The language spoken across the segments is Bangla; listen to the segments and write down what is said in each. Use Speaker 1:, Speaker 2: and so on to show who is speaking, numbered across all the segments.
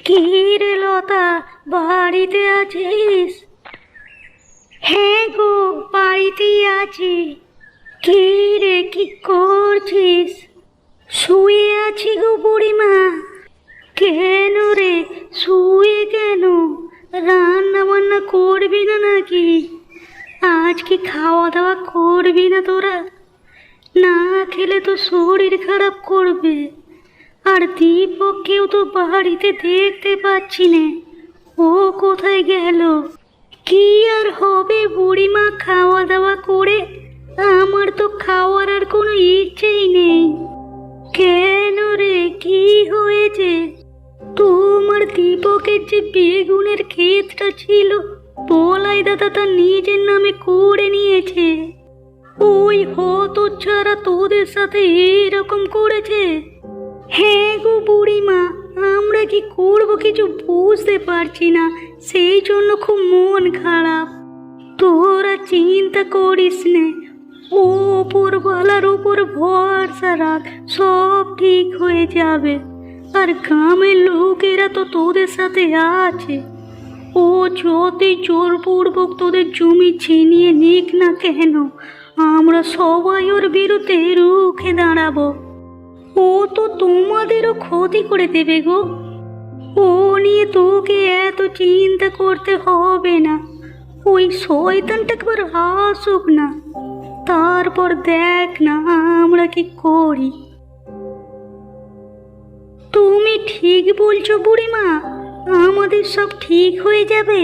Speaker 1: কি রে লতা, বাড়িতে আছিস? হ্যাঁ গো, বাড়িতেই আছি। কি রে, কি করছিস? শুয়ে আছি গো বুড়িমা। কেন রে, শুয়ে কেন? রান্না বান্না করবি না নাকি? আজ কি খাওয়া দাওয়া করবি না তোরা? না খেলে তো শরীর খারাপ করবে। আর দীপককেও তো বাড়িতে দেখতে পাচ্ছি না, ও কোথায় গেল? কি আর হবে বুড়িমা খাওয়া দাওয়া করে? আমার তো খাওয়ার আর কোনো ইচ্ছেই নেই। কেন রে, কি হয়েছে? তোমার দীপকের যে বেগুনের ক্ষেতটা ছিল, বলাই দাদা তার নিজের নামে করে নিয়েছে। ওই হতচ্ছাড়া তোদের সাথে এরকম করেছে? হ্যাঁ গো বুড়িমা, আমরা কি করবো কিছু বুঝতে পারছি না, সেই জন্য খুব মন খারাপ। তোরা চিন্তা করিস নে, ও ওপরওয়ালার উপর ভরসা রাখ, সব ঠিক হয়ে যাবে। আর গ্রামের লোকেরা তো তোদের সাথে আছে, ও যতই জোরপূর্বক তোদের জমি ছিনিয়ে নিক না কেন, আমরা সবাই ওর বিরুদ্ধে রুখে দাঁড়াবো। ও তো তোমাদেরও ক্ষতি করে দেবে গো। ও নিয়ে তোকে এত চিন্তা করতে হবে না। ওই শয়তানটা একবার আসুক না, তারপর দেখ না আমরা কি করি। তুমি ঠিক বলছো বুড়িমা, আমাদের সব ঠিক হয়ে যাবে।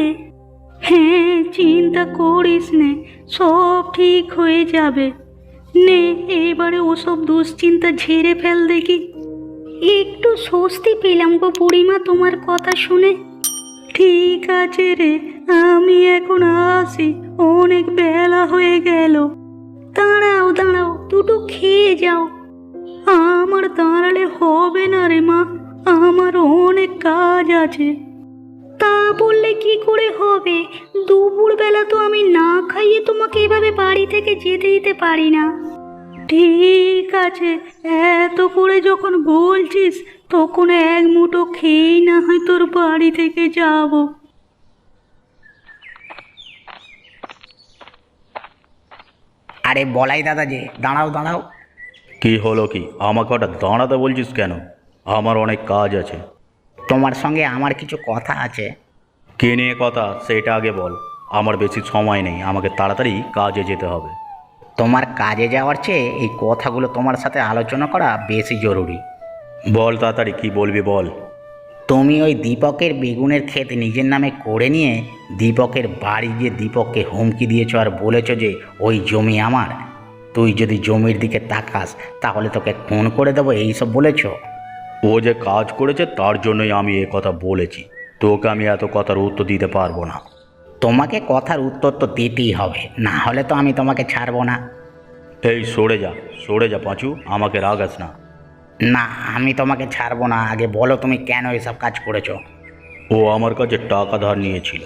Speaker 1: হ্যাঁ, চিন্তা করিস নে, সব ঠিক হয়ে যাবে। নে, এবারে ওসব দুশ্চিন্তা ঝেড়ে ফেল দেখি। একটু স্বস্তি পেলাম গো বুড়িমা তোমার কথা শুনে। ঠিক আছে রে, আমি এখন আসি, অনেক বেলা হয়ে গেল। দাঁড়াও দাঁড়াও, দুটো খেয়ে যাও। আমার দাঁড়ালে হবে না রে মা, আমার অনেক কাজ আছে। তা বললে কি করে হবে? দুপুরবেলা তো আমি না খাইয়ে তোমাকে এভাবে বাড়ি থেকে যেতে দিতে পারি না। ঠিক আছে, এত করে যখন বলছিস, তখন এক মুঠো খেয়েই না হয় তোর বাড়ি থেকে যাব।
Speaker 2: আরে বলাই দাদা যে, দাঁড়াও দাঁড়াও।
Speaker 3: কি হলো কি? আমাকে ওটা দাঁড়াতে বলছিস কেন? আমার অনেক কাজ আছে।
Speaker 2: তোমার সঙ্গে আমার কিছু কথা আছে।
Speaker 3: কে নিয়ে কথা সেটা আগে বল। আমার বেশি সময় নেই, আমাকে তাড়াতাড়ি কাজে যেতে হবে।
Speaker 2: তোমার কাজে যাওয়ার চেয়ে এই কথাগুলো তোমার সাথে আলোচনা করা বেশি জরুরি।
Speaker 3: বল তাড়াতাড়ি, কি বলবি বল।
Speaker 2: তুমি ওই দীপকের বেগুনের ক্ষেত নিজের নামে করে নিয়ে দীপকের বাড়ি গিয়ে দীপককে হুমকি দিয়েছ আর বলেছ যে ওই জমি আমার, তুই যদি জমির দিকে তাকাস তাহলে তোকে খুন করে দেবো, এইসব বলেছ।
Speaker 3: ও যে কাজ করেছে তার জন্যই আমি এ কথা বলেছি। তোকে আমি এত কথার উত্তর দিতে পারবো না।
Speaker 2: তোমাকে কথার উত্তর তো দিতেই হবে, না হলে তো আমি তোমাকে ছাড়বো না।
Speaker 3: এই সরে যা, সরে যা পাঁচু, আমাকে রাগাস না।
Speaker 2: না, আমি তোমাকে ছাড়বো না, আগে বলো তুমি কেন এসব কাজ করেছো।
Speaker 3: ও আমার কাছে টাকা ধার নিয়েছিল,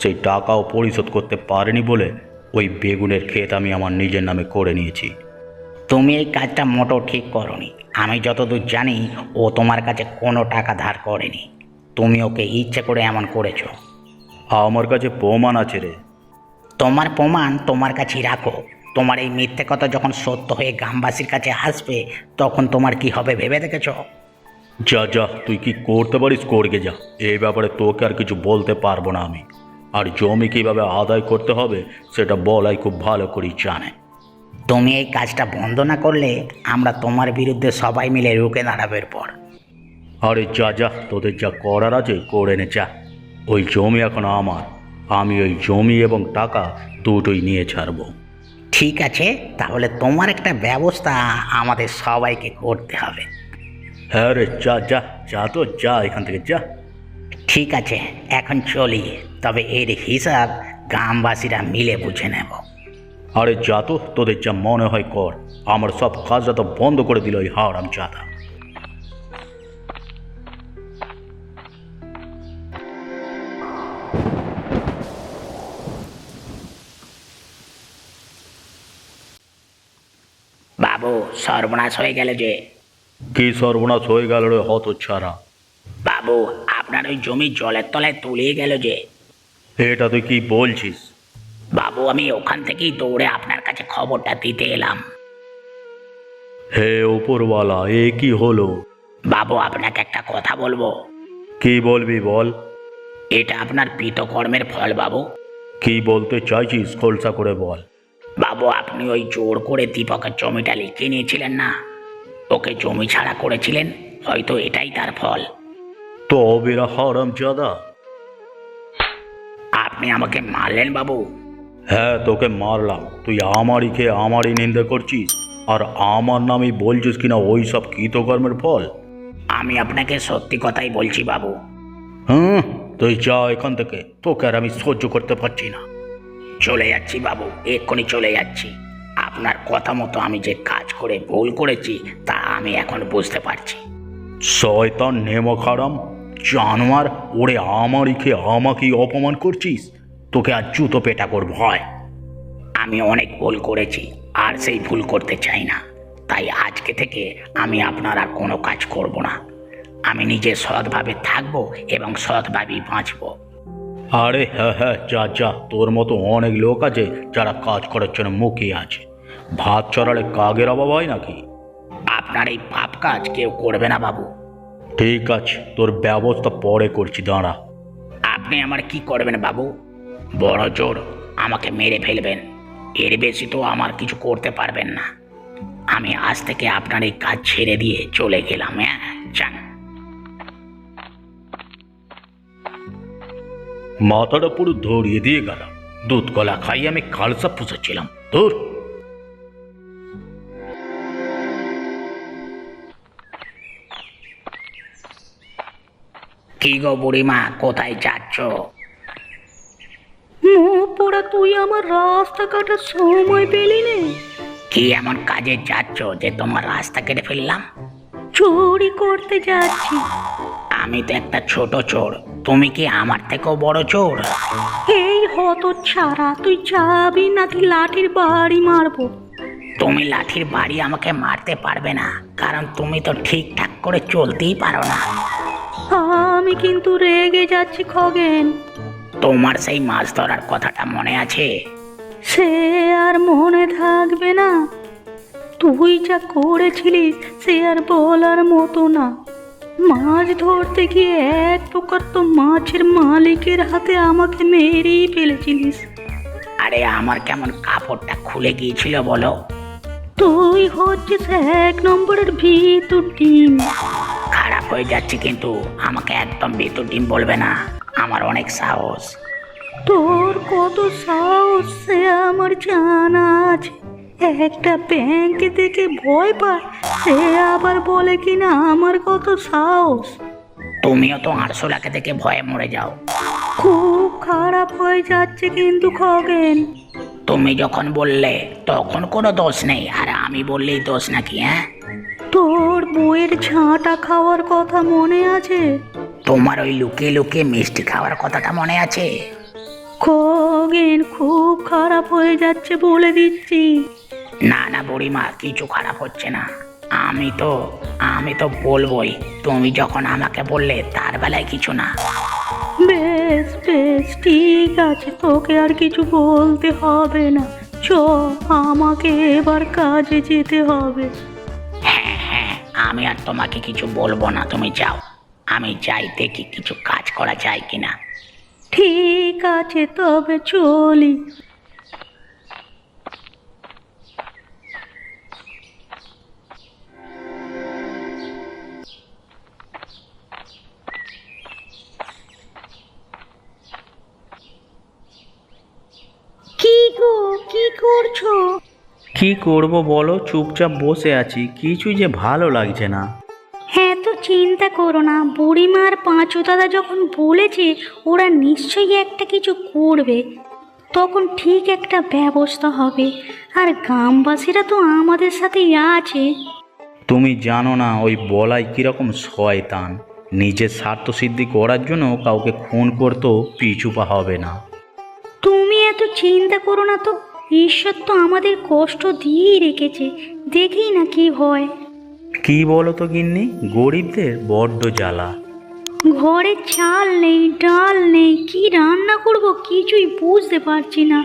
Speaker 3: সেই টাকাও পরিশোধ করতে পারেনি বলে ওই বেগুনের ক্ষেত আমি আমার নিজের নামে করে নিয়েছি।
Speaker 2: তুমি এই কাজটা মোটেও ঠিক করনি। আমি যতদূর জানি ও তোমার কাছে কোনো টাকা ধার করেনি, তুমি ওকে ইচ্ছে করে এমন করেছো।
Speaker 3: আমার কাছে প্রমাণ আছে রে।
Speaker 2: তোমার প্রমাণ তোমার কাছেই রাখো। তোমার এই মিথ্যে কথা যখন সত্য হয়ে গ্রামবাসীর কাছে আসবে, তখন তোমার কি হবে ভেবে দেখেছ?
Speaker 3: যা যা, তুই কি করতে পারিস করগে যা, এই ব্যাপারে তোকে আর কিছু বলতে পারবো না আমি। আর জমি কীভাবে আদায় করতে হবে সেটা বলাই খুব ভালো করেই জানে।
Speaker 2: তুমি এই কাজটা বন্ধ না করলে আমরা তোমার বিরুদ্ধে সবাই মিলে রুখে দাঁড়াবে এরপর।
Speaker 3: আরে যা যা, তোদের যা করার আছে করে নে যা। ওই জমি এখন আমার, আমি ওই জমি এবং টাকা দুটোই নিয়ে ছাড়বো।
Speaker 2: ঠিক আছে, তাহলে তোমার একটা ব্যবস্থা আমাদের সবাইকে করতে হবে।
Speaker 3: হ্যাঁ রে, যা যা যা, তো যা এখান থেকে যা।
Speaker 2: ঠিক আছে, এখন চলি, তবে এর হিসাব গ্রামবাসীরা মিলে বুঝে নেব।
Speaker 3: আরে যা তো, তোদের যা মনে হয় কর, আমার সব কাজটা তো বন্ধ করে দিল ওই হারাম জাদা।
Speaker 2: বাবু, সর্বনাশ হয়ে গেল যে।
Speaker 3: কি সর্বনাশ হয়ে গেল রে হতচ্ছাড়া?
Speaker 2: বাবু, আপনার আপনার ওই জমি জলের তলায় তলিয়ে গেল যে।
Speaker 3: এটা তুই কি বলছিস?
Speaker 2: বাবু আমি ওখান থেকেই দৌড়ে আপনার কাছে খবরটা দিতে এলাম।
Speaker 3: হে উপরওয়ালা, এ কি হলো?
Speaker 2: বাবু আপনাকে একটা কথা বলবো।
Speaker 3: কি বলবি বল।
Speaker 2: এটা আপনার কৃতকর্মের ফল বাবু।
Speaker 3: কি বলতে চাইছিস খোলসা করে বল।
Speaker 2: বাবু আপনি ওই জোর করে দীপকের জমিটা লিখিয়ে নিয়েছিলেন না, ওকে জমি ছাড়া করেছিলেন, হয়তো এটাই তার ফল।
Speaker 3: তো বেরা হারামজাদা।
Speaker 2: আপনি আমাকে মারলেন বাবু।
Speaker 3: হ্যাঁ তোকে মারলাম, তুই আমারই খেয়ে আমারই নিন্দে করছিস, আর আমার নামই বলছিস কিনা ওই সব কৃতকর্মের ফল।
Speaker 2: আমি আপনাকে সত্যি কথাই বলছি বাবু।
Speaker 3: হুম, তুই যা এখান থেকে, তোকে আর আমি সহ্য করতে পারছি না।
Speaker 2: চলে যাচ্ছি বাবু, এক্ষুনি চলে যাচ্ছি। আপনার কথা মতো আমি যে কাজ করে ভুল করেছি তা আমি এখন বুঝতে পারছি।
Speaker 3: শয়তান নেমক হারাম জানোয়ার, ওরে আমারই খেয়ে আমাকেই অপমান করছিস, তোকে আর জুতো পেটা করবো হয়।
Speaker 2: আমি অনেক ভুল করেছি, আর সেই ভুল করতে চাই না। তাই আজকে থেকে আমি আপনার আর কোনো কাজ করব না। আমি নিজে সৎভাবে থাকবো এবং সৎভাবেই বাঁচবো।
Speaker 3: আরে হ্যাঁ হ্যাঁ, যা যা, তোর মতো অনেক লোক আছে যারা কাজ করার জন্য মুখিয়ে আছে। ভাত চড়ালে কাগের অভাব হয় নাকি?
Speaker 2: আপনার এই পাপ কাজ কেউ করবে না বাবু।
Speaker 3: ঠিক আছে, তোর ব্যবস্থা পরে করছি, দাঁড়া।
Speaker 2: আপনি আমার কি করবেন বাবু? বড় জোর আমাকে মেরে ফেলবেন, এর বেশি তো আমার কিছু করতে পারবেন না। আমি আজ থেকে আপনার এই কাজ ছেড়ে দিয়ে চলে গেলাম। হ্যাঁ যান।
Speaker 3: মাথাটা পুরো ধরিয়ে দিয়ে গেল, দুধ কলা খাই আমি খালসা পুষেছিলাম তোর।
Speaker 2: কি গো বুড়িমা, কোথায় যাচ্ছ?
Speaker 1: মুখ পোড়া, তুই আমার রাস্তা কাটার সময় পেলি নে?
Speaker 2: কি এমন কাজে যাচ্ছ যে তোমার রাস্তা কেটে ফেললাম?
Speaker 1: চুরি করতে যাচ্ছি।
Speaker 2: আমি তো একটা ছোট চোর, তুমি কি আমার থেকেও বড় চোর?
Speaker 1: এই হত ছাড়া, তুই যাবি নাকি লাঠির বাড়ি মারবো?
Speaker 2: তুমি লাঠির বাড়ি আমাকে মারতে পারবে না, কারণ তুমি তো ঠিকঠাক করে চলতেই পারো না।
Speaker 1: আমি কিন্তু রেগে যাচ্ছি খগেন।
Speaker 2: তোমার সেই মাছ ধরার কথাটা মনে আছে?
Speaker 1: সে আর মনে থাকবে না? তুই যা করেছিলিস সে আর বলার মতো না। মাছ ধরতে গিয়ে এক প্রকার তো মাছের মালিকের হাতে আমাকে মেরেই ফেলেছিলিস।
Speaker 2: আরে আমার কেমন কাপড়টা খুলে গিয়েছিল বলো?
Speaker 1: তুই হচ্ছিস এক নম্বরের ভিতর ডিম।
Speaker 2: খারাপ হয়ে যাচ্ছে কিন্তু আমাকে একদম ভিতর ডিম বলবে না, আমার অনেক সাহস।
Speaker 1: তোর কত সাহস সে আমার জানা আছে। একটা ব্যাংক দেখে ভয় পায়, সে আবার বলে কিনা আমার কত সাহস।
Speaker 2: তুমিও তো আরশোলাকে দেখে ভয়ে মরে যাও।
Speaker 1: খুব খারাপ হয়ে যাচ্ছে কিন্তু খগেন।
Speaker 2: তুমি যখন বললে তখন কোনো দোষ নেই, আর আমি বললেই দোষ নাকি? হ্যাঁ,
Speaker 1: তোর বইয়ের ঝাঁটা খাওয়ার কথা মনে আছে?
Speaker 2: তোমার ওই লুকিয়ে লুকিয়ে মিষ্টি খাওয়ার কথাটা মনে আছে?
Speaker 1: খগেন খুব খারাপ হয়ে যাচ্ছে বলে দিচ্ছি।
Speaker 2: না না বুড়িমা, কিছু খারাপ হচ্ছে না। আমি তো বলবোই, তুমি যখন আমাকে বললে তার বেলায় কিছু না।
Speaker 1: বেশ বেশ ঠিক আছে, তোকে আর কিছু বলতে হবে না। চ, আমাকে এবার কাজে যেতে হবে।
Speaker 2: হ্যাঁ হ্যাঁ, আমি আর তোমাকে কিছু বলবো না, তুমি যাও। আমি যাই দেখি কিছু কাজ করা যায় কিনা।
Speaker 1: ঠিক আছে তবে চলি। কি গো, কি করছো?
Speaker 4: কি করব বলো, চুপচাপ বসে আছি, কিছুই যে ভালো লাগছে না।
Speaker 1: হ্যাঁ তো চিন্তা করো না, বুড়িমার পাঁচু দাদা যখন বলেছে ওরা নিশ্চয়ই একটা কিছু করবে, তখন ঠিক একটা ব্যবস্থা হবে। আর গ্রামবাসীরা তো আমাদের সাথেই আছে।
Speaker 4: তুমি জানো না ওই বলাই কিরকম শয়তান, নিজের স্বার্থ সিদ্ধি করার জন্য কাউকে খুন করতেও পিছু পা হবে না।
Speaker 1: তুমি এত চিন্তা করো না তো, ঈশ্বর তো আমাদের কষ্ট দিয়েই রেখেছে, দেখেই না কি হয়।
Speaker 4: কি বলো তো গিন্নি, গরিবদের বড্ড জ্বালা।
Speaker 1: ঘরে চাল নেই, ডাল নেই, কি রান্না করব কিছুই বুঝতে পারছি না।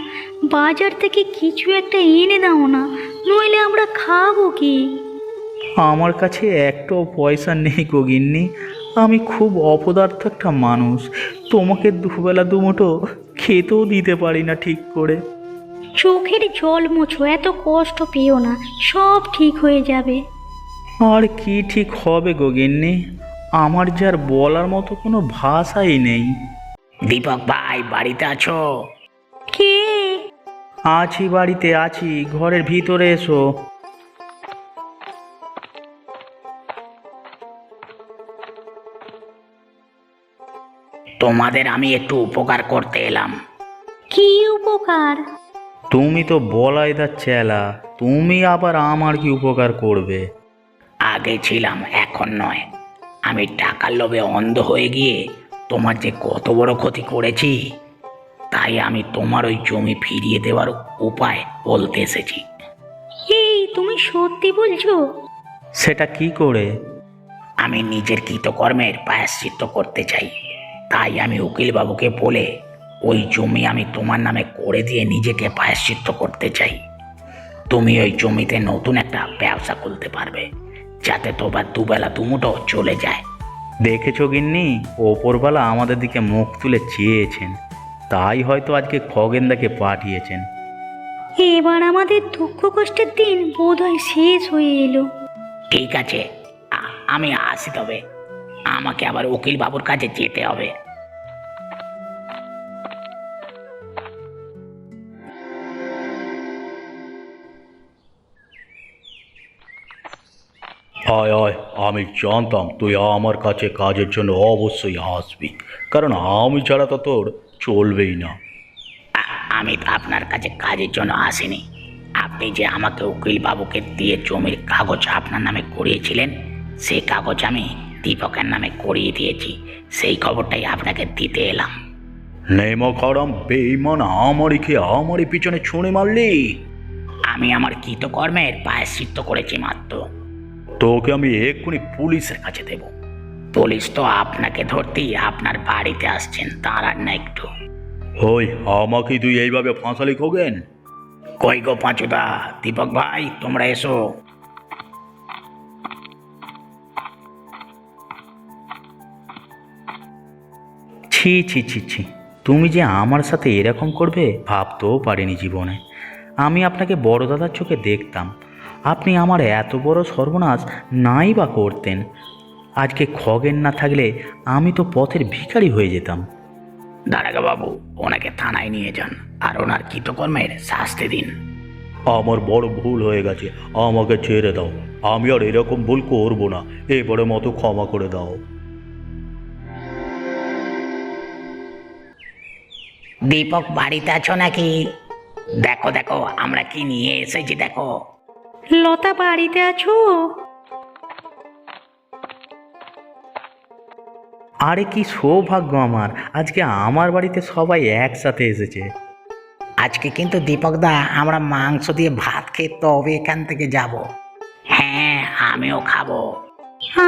Speaker 1: বাজার থেকে কিছু একটা এনে দাও না, নইলে আমরা খাবো কি?
Speaker 4: আমার কাছে একটাও পয়সা নেই গো গিন্নি। আমি খুব অপদার্থ একটা মানুষ, তোমাকে দুবেলা দুমুঠো খেতেও দিতে পারি না ঠিক করে।
Speaker 1: চোখের জল মোছো, এত কষ্ট পেও না, সব ঠিক হয়ে যাবে।
Speaker 4: আর কি ঠিক হবে গো গিন্নি? আমার যার বলার মতো কোনো ভাষাই নেই।
Speaker 2: দীপক ভাই বাড়িতে আছো?
Speaker 1: কে?
Speaker 4: আছি, বাড়িতে আছি, ঘরের ভিতরে এসো।
Speaker 2: তোমাদের আমি একটু উপকার করতে এলাম।
Speaker 1: কি উপকার?
Speaker 4: তুমি তো বলাইদার চেলা, তুমি আবার আমার কি উপকার করবে?
Speaker 2: আগে ছিলাম, এখন নয়। আমি টাকার লোভে অন্ধ হয়ে গিয়ে তোমার যে কত বড় ক্ষতি করেছি, তাই আমি তোমার ওই জমি ফিরিয়ে দেওয়ার উপায় বলতে এসেছি।
Speaker 1: এই তুমি সত্যি বলছো?
Speaker 4: সেটা কি করে?
Speaker 2: আমি নিজের কৃতকর্মের প্রায়শ্চিত্ত করতে চাই, তাই আমি উকিল বাবুকে বলে ওই জমি আমি তোমার নামে করে দিয়ে নিজেকে প্রায়শ্চিত্ত করতে চাই। তুমি ওই জমিতে নতুন একটা ব্যবসা খুলতে পারবে, যাতে তোমার দুবেলা দুমুঠো চলে যায়।
Speaker 4: দেখেছো গিন্নি, ওপরবেলা আমাদের দিকে মুখ তুলে চেয়েছেন, তাই হয়তো আজকে খগেনদাকে পাঠিয়েছেন।
Speaker 1: এবার আমাদের দুঃখ কষ্টের দিন বোধহয় শেষ হয়ে এলো।
Speaker 2: ঠিক আছে, আমি আসি, তবে আমাকে আবার উকিল বাবুর কাছে যেতে হবে।
Speaker 3: আয় আয়, আমি জানতাম তুই আমার কাছে কাজের জন্য অবশ্যই আসবি, কারণ আমি ছাড়া তো তোর চলবেই না।
Speaker 2: আমি তো আপনার কাছে কাজের জন্য আসিনি। আপনি যে আমাকে উকিল বাবুকে দিয়ে জমির কাগজ আপনার নামে করিয়েছিলেন, সেই কাগজ আমি দীপকের নামে করিয়ে দিয়েছি। সেই খবরটাই আপনাকে দিতে এলাম।
Speaker 3: নেমা খারাম বেইমান, আমারই খেয়ে আমারই পিছনে ছুঁড়ে মারলি।
Speaker 2: আমি আমার কৃতকর্মের প্রায়শ্চিত্ত করেছি মাত্র।
Speaker 3: তোকে আমি এক্ষুনি পুলিশের কাছে দেব।
Speaker 2: পুলিশ তো আপনাকে ধরতেই আপনার বাড়িতে আসছেন, দাঁড়ান না একটু।
Speaker 3: ওই আমাকে তুই এইভাবে ফাঁসালি খোগেন?
Speaker 2: কই গো পাঁচুদা, দীপক ভাই, তোমরা এসো।
Speaker 4: ছি ছি ছি ছি, তুমি যে আমার সাথে এরকম করবে ভাবতেও পারিনি জীবনে। আমি আপনাকে বড় দাদার চোখে দেখতাম, আপনি আমার এত বড় সর্বনাশ নাই বা করতেন। আজকে খগেন না থাকলে আমি তো পথের ভিখারি হয়ে যেতাম।
Speaker 2: দাঁড়াগা বাবু, ওনাকে থানায় নিয়ে যান আর ওনার কৃতকর্মের শাস্তি দিন।
Speaker 3: আমার বড় ভুল হয়ে গেছে, আমাকে ছেড়ে দাও। আমি আর এরকম ভুল করবো না, এবারের মতো ক্ষমা করে দাও।
Speaker 2: দীপক বাড়িতে আছো নাকি? দেখো দেখো আমরা কি নিয়ে এসেছি, দেখো।
Speaker 1: লতা বাড়িতে আছো?
Speaker 4: আরে কি সৌভাগ্য আমার, আজকে আমার বাড়িতে সবাই একসাথে এসেছে।
Speaker 2: আজকে কিন্তু দীপক দা, আমরা মাংস দিয়ে ভাত খেয়ে তবে এখান থেকে যাব। হ্যাঁ, আমিও খাবো।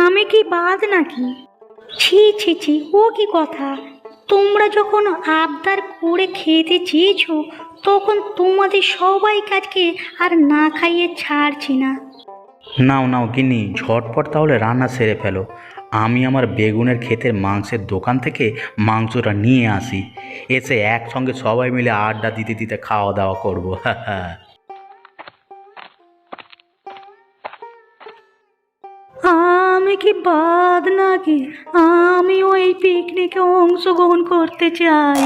Speaker 1: আমি কি বাদ নাকি? ছি ছি ছি, ও কি কথা! তোমরা যখন আবদার করে খেতে চেয়েছো, তখন তোমাদের সবাই কাজকে আর না খাইয়ে ছাড়ছি না।
Speaker 4: নাও নাও গিন্নি, ঝটপট তাহলে রান্না সেরে ফেলো। আমি আমার বেগুনের ক্ষেতের মাংসের দোকান থেকে মাংসটা নিয়ে আসি, এসে একসঙ্গে সবাই মিলে আড্ডা দিতে দিতে খাওয়া দাওয়া করবো।
Speaker 1: আমি কি বাদ নাকি? আমিও এই পিকনিকে অংশগ্রহণ করতে চাই।